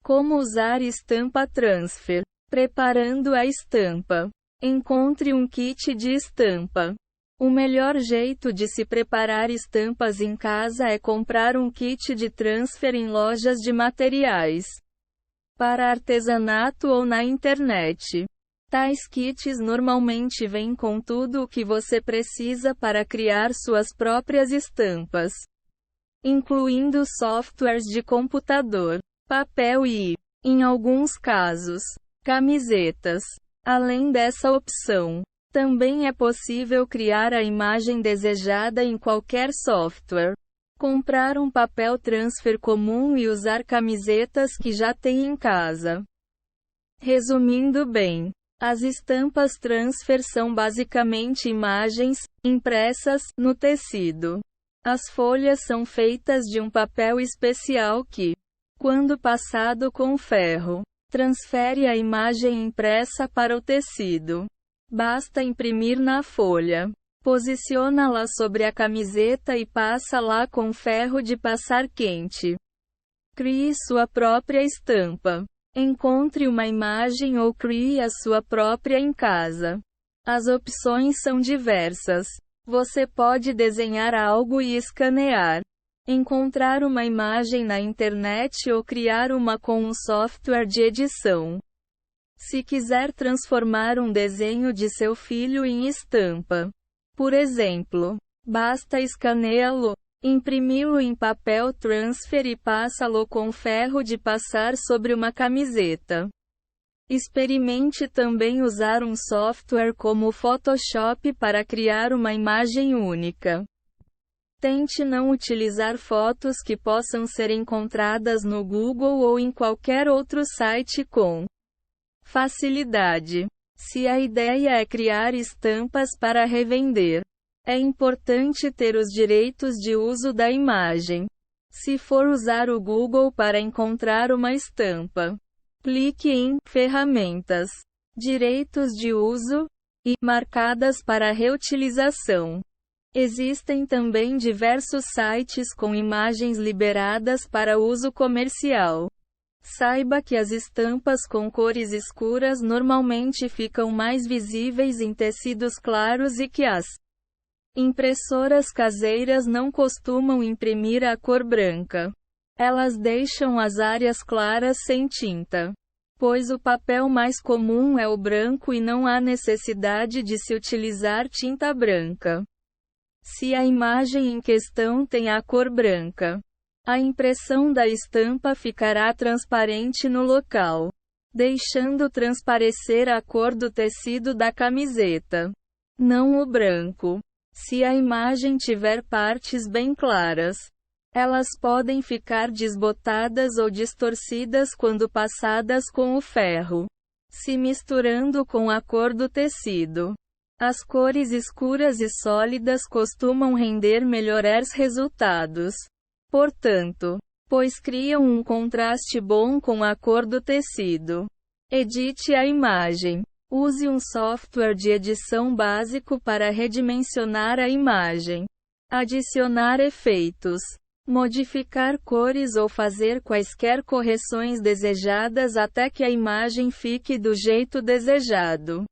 Como usar estampa transfer. Preparando a estampa. Encontre um kit de estampa. O melhor jeito de se preparar estampas em casa é comprar um kit de transfer em lojas de materiais para artesanato ou na internet. Tais kits normalmente vêm com tudo o que você precisa para criar suas próprias estampas, incluindo softwares de computador, papel e, em alguns casos, camisetas. Além dessa opção, também é possível criar a imagem desejada em qualquer software. Comprar um papel transfer comum e usar camisetas que já tem em casa. Resumindo bem, as estampas transfer são basicamente imagens, impressas, no tecido. As folhas são feitas de um papel especial que, quando passado com ferro, transfere a imagem impressa para o tecido. Basta imprimir na folha, posiciona-la sobre a camiseta e passa-la com ferro de passar quente. Crie sua própria estampa. Encontre uma imagem ou crie a sua própria em casa. As opções são diversas. Você pode desenhar algo e escanear, encontrar uma imagem na internet ou criar uma com um software de edição. Se quiser transformar um desenho de seu filho em estampa, por exemplo, basta escaneá-lo, imprimi-lo em papel transfer e passa-lo com ferro de passar sobre uma camiseta. Experimente também usar um software como o Photoshop para criar uma imagem única. Tente não utilizar fotos que possam ser encontradas no Google ou em qualquer outro site com facilidade. Se a ideia é criar estampas para revender, é importante ter os direitos de uso da imagem. Se for usar o Google para encontrar uma estampa, clique em Ferramentas, Direitos de uso e Marcadas para reutilização. Existem também diversos sites com imagens liberadas para uso comercial. Saiba que as estampas com cores escuras normalmente ficam mais visíveis em tecidos claros e que as impressoras caseiras não costumam imprimir a cor branca. Elas deixam as áreas claras sem tinta, pois o papel mais comum é o branco e não há necessidade de se utilizar tinta branca. Se a imagem em questão tem a cor branca, a impressão da estampa ficará transparente no local, deixando transparecer a cor do tecido da camiseta, não o branco. Se a imagem tiver partes bem claras, elas podem ficar desbotadas ou distorcidas quando passadas com o ferro, se misturando com a cor do tecido. As cores escuras e sólidas costumam render melhores resultados. Portanto, pois criam um contraste bom com a cor do tecido. Edite a imagem. Use um software de edição básico para redimensionar a imagem, adicionar efeitos, modificar cores ou fazer quaisquer correções desejadas até que a imagem fique do jeito desejado.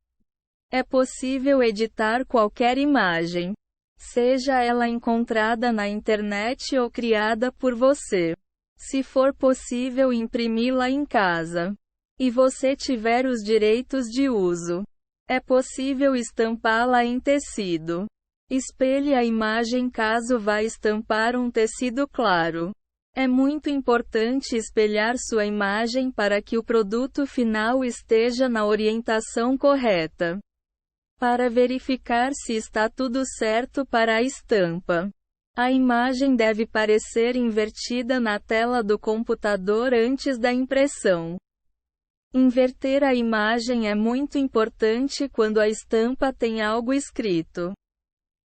É possível editar qualquer imagem, seja ela encontrada na internet ou criada por você. Se for possível imprimi-la em casa, e você tiver os direitos de uso, é possível estampá-la em tecido. Espelhe a imagem caso vá estampar um tecido claro. É muito importante espelhar sua imagem para que o produto final esteja na orientação correta, para verificar se está tudo certo para a estampa. A imagem deve parecer invertida na tela do computador antes da impressão. Inverter a imagem é muito importante quando a estampa tem algo escrito.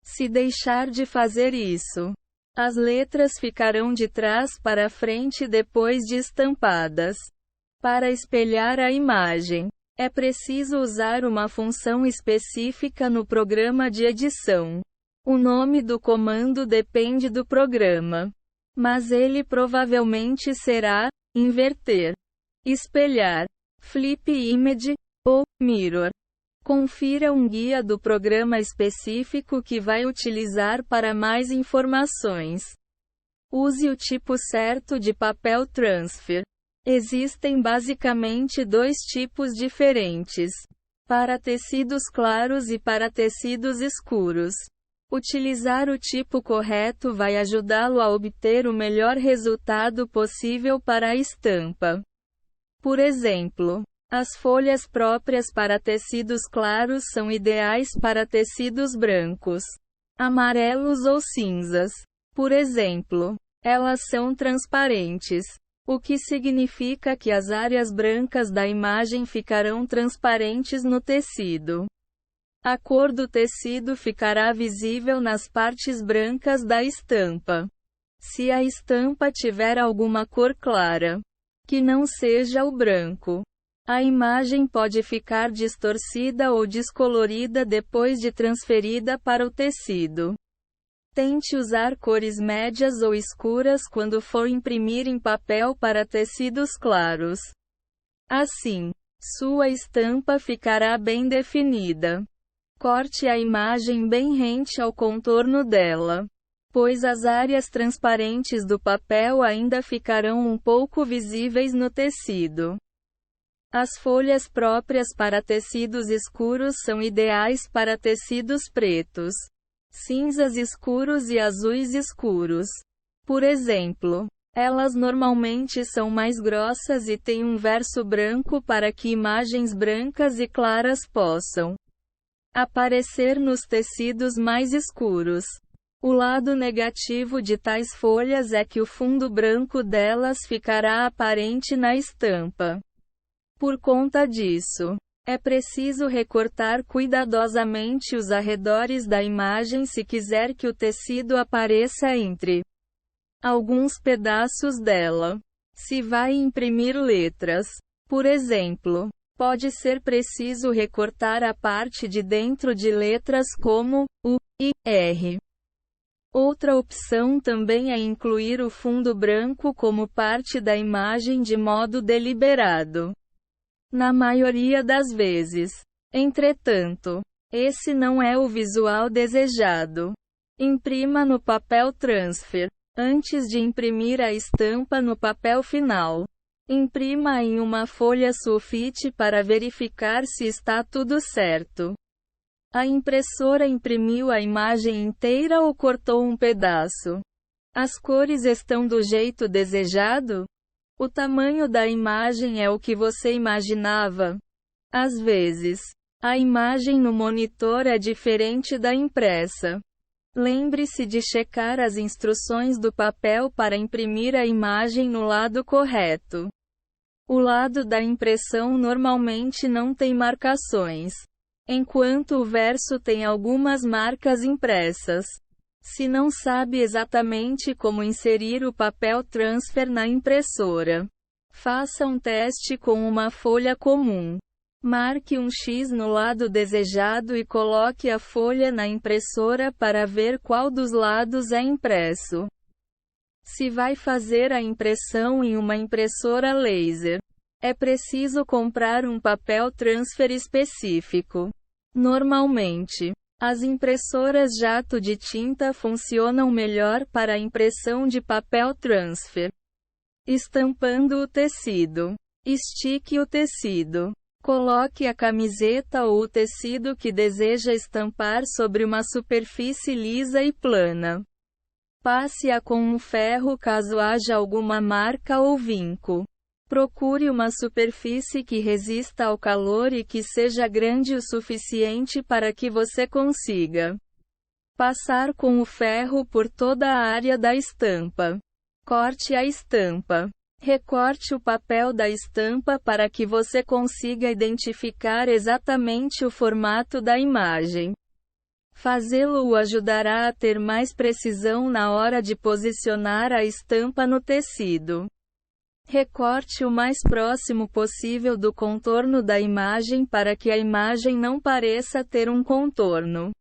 Se deixar de fazer isso, as letras ficarão de trás para frente depois de estampadas. Para espelhar a imagem, é preciso usar uma função específica no programa de edição. O nome do comando depende do programa, mas ele provavelmente será inverter. espelhar, flip image, ou mirror. Confira um guia do programa específico que vai utilizar para mais informações. Use o tipo certo de papel transfer. Existem basicamente dois tipos diferentes: para tecidos claros e para tecidos escuros. Utilizar o tipo correto vai ajudá-lo a obter o melhor resultado possível para a estampa. Por exemplo, as folhas próprias para tecidos claros são ideais para tecidos brancos, amarelos ou cinzas. Por exemplo, elas são transparentes, o que significa que as áreas brancas da imagem ficarão transparentes no tecido. A cor do tecido ficará visível nas partes brancas da estampa. Se a estampa tiver alguma cor clara, que não seja o branco, a imagem pode ficar distorcida ou descolorida depois de transferida para o tecido. Tente usar cores médias ou escuras quando for imprimir em papel para tecidos claros. Assim, sua estampa ficará bem definida. Corte a imagem bem rente ao contorno dela, pois as áreas transparentes do papel ainda ficarão um pouco visíveis no tecido. As folhas próprias para tecidos escuros são ideais para tecidos pretos, cinzas escuros e azuis escuros. Por exemplo, elas normalmente são mais grossas e têm um verso branco para que imagens brancas e claras possam aparecer nos tecidos mais escuros. O lado negativo de tais folhas é que o fundo branco delas ficará aparente na estampa. Por conta disso, é preciso recortar cuidadosamente os arredores da imagem se quiser que o tecido apareça entre alguns pedaços dela. Se vai imprimir letras, por exemplo, pode ser preciso recortar a parte de dentro de letras como U e R. Outra opção também é incluir o fundo branco como parte da imagem de modo deliberado. Na maioria das vezes, entretanto, esse não é o visual desejado. Imprima no papel transfer. Antes de imprimir a estampa no papel final, imprima em uma folha sulfite para verificar se está tudo certo. A impressora imprimiu a imagem inteira ou cortou um pedaço? As cores estão do jeito desejado? O tamanho da imagem é o que você imaginava? Às vezes, a imagem no monitor é diferente da impressa. Lembre-se de checar as instruções do papel para imprimir a imagem no lado correto. O lado da impressão normalmente não tem marcações, enquanto o verso tem algumas marcas impressas. Se não sabe exatamente como inserir o papel transfer na impressora, faça um teste com uma folha comum. Marque um X no lado desejado e coloque a folha na impressora para ver qual dos lados é impresso. Se vai fazer a impressão em uma impressora laser, é preciso comprar um papel transfer específico. Normalmente, as impressoras jato de tinta funcionam melhor para a impressão de papel transfer. Estampando o tecido. Estique o tecido. Coloque a camiseta ou o tecido que deseja estampar sobre uma superfície lisa e plana. Passe-a com um ferro caso haja alguma marca ou vinco. Procure uma superfície que resista ao calor e que seja grande o suficiente para que você consiga passar com o ferro por toda a área da estampa. Corte a estampa. Recorte o papel da estampa para que você consiga identificar exatamente o formato da imagem. Fazê-lo o ajudará a ter mais precisão na hora de posicionar a estampa no tecido. Recorte o mais próximo possível do contorno da imagem para que a imagem não pareça ter um contorno.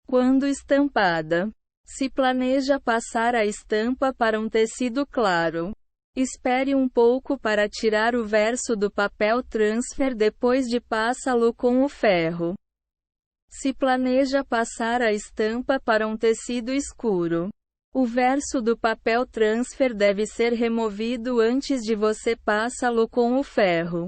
Quando estampada, se planeja passar a estampa para um tecido claro, Espere um pouco para tirar o verso do papel transfer depois de passá-lo com o ferro. Se planeja passar a estampa para um tecido escuro, o verso do papel transfer deve ser removido antes de você passá-lo com o ferro.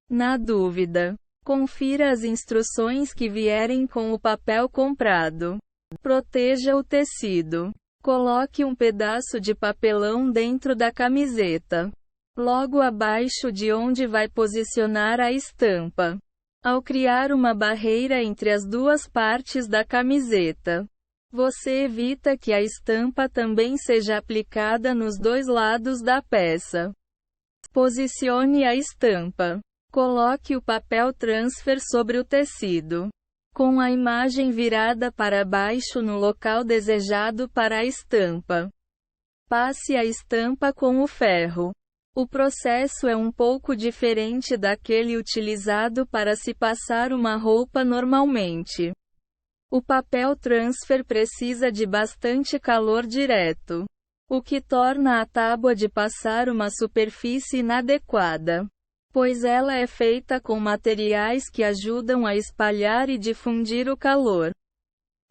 Na dúvida, confira as instruções que vierem com o papel comprado. Proteja o tecido. Coloque um pedaço de papelão dentro da camiseta, logo abaixo de onde vai posicionar a estampa. Ao criar uma barreira entre as duas partes da camiseta, você evita que a estampa também seja aplicada nos dois lados da peça. Posicione a estampa. Coloque o papel transfer sobre o tecido, com a imagem virada para baixo no local desejado para a estampa. Passe a estampa com o ferro. O processo é um pouco diferente daquele utilizado para se passar uma roupa normalmente. O papel transfer precisa de bastante calor direto, o que torna a tábua de passar uma superfície inadequada, pois ela é feita com materiais que ajudam a espalhar e difundir o calor.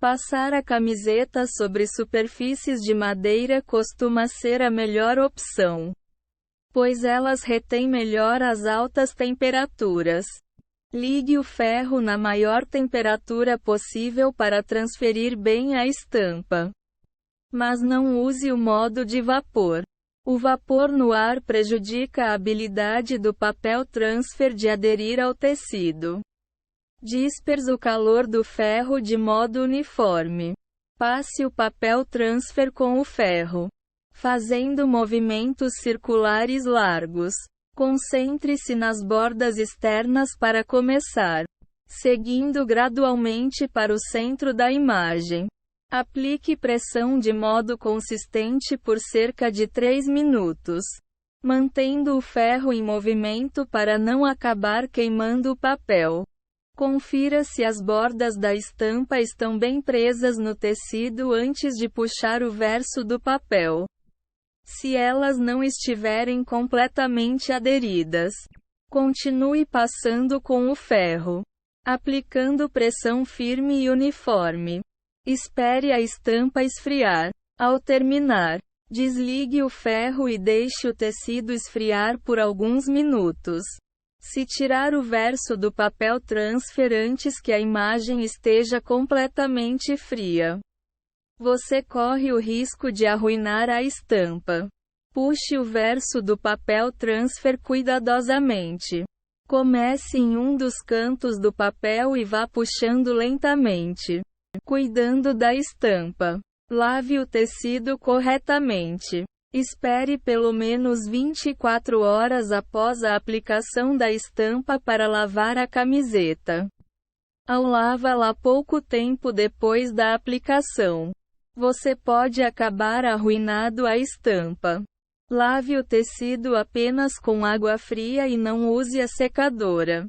Passar a camiseta sobre superfícies de madeira costuma ser a melhor opção, pois elas retêm melhor as altas temperaturas. Ligue o ferro na maior temperatura possível para transferir bem a estampa. Mas não use o modo de vapor. O vapor no ar prejudica a habilidade do papel transfer de aderir ao tecido. Disperse o calor do ferro de modo uniforme. Passe o papel transfer com o ferro, fazendo movimentos circulares largos. Concentre-se nas bordas externas para começar, seguindo gradualmente para o centro da imagem. Aplique pressão de modo consistente por cerca de 3 minutos, mantendo o ferro em movimento para não acabar queimando o papel. Confira se as bordas da estampa estão bem presas no tecido antes de puxar o verso do papel. Se elas não estiverem completamente aderidas, continue passando com o ferro, aplicando pressão firme e uniforme. Espere a estampa esfriar. Ao terminar, desligue o ferro e deixe o tecido esfriar por alguns minutos. Se tirar o verso do papel transfer antes que a imagem esteja completamente fria, você corre o risco de arruinar a estampa. Puxe o verso do papel transfer cuidadosamente. Comece em um dos cantos do papel e vá puxando lentamente, cuidando da estampa. Lave o tecido corretamente. Espere pelo menos 24 horas após a aplicação da estampa para lavar a camiseta. Ao lavá-la pouco tempo depois da aplicação, você pode acabar arruinando a estampa. Lave o tecido apenas com água fria e não use a secadora.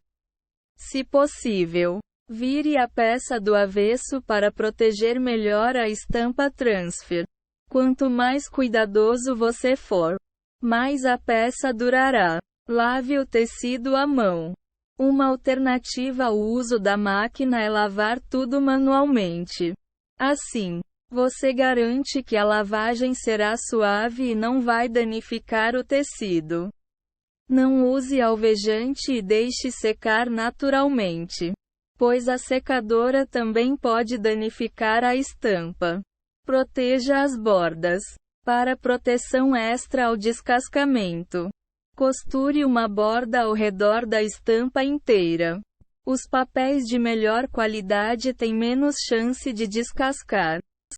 Se possível, vire a peça do avesso para proteger melhor a estampa transfer. Quanto mais cuidadoso você for, mais a peça durará. Lave o tecido à mão. Uma alternativa ao uso da máquina é lavar tudo manualmente. Assim, você garante que a lavagem será suave e não vai danificar o tecido. Não use alvejante e deixe secar naturalmente, pois a secadora também pode danificar a estampa. Proteja as bordas. Para proteção extra ao descascamento, costure uma borda ao redor da estampa inteira. Os papéis de melhor qualidade têm menos chance de descascar.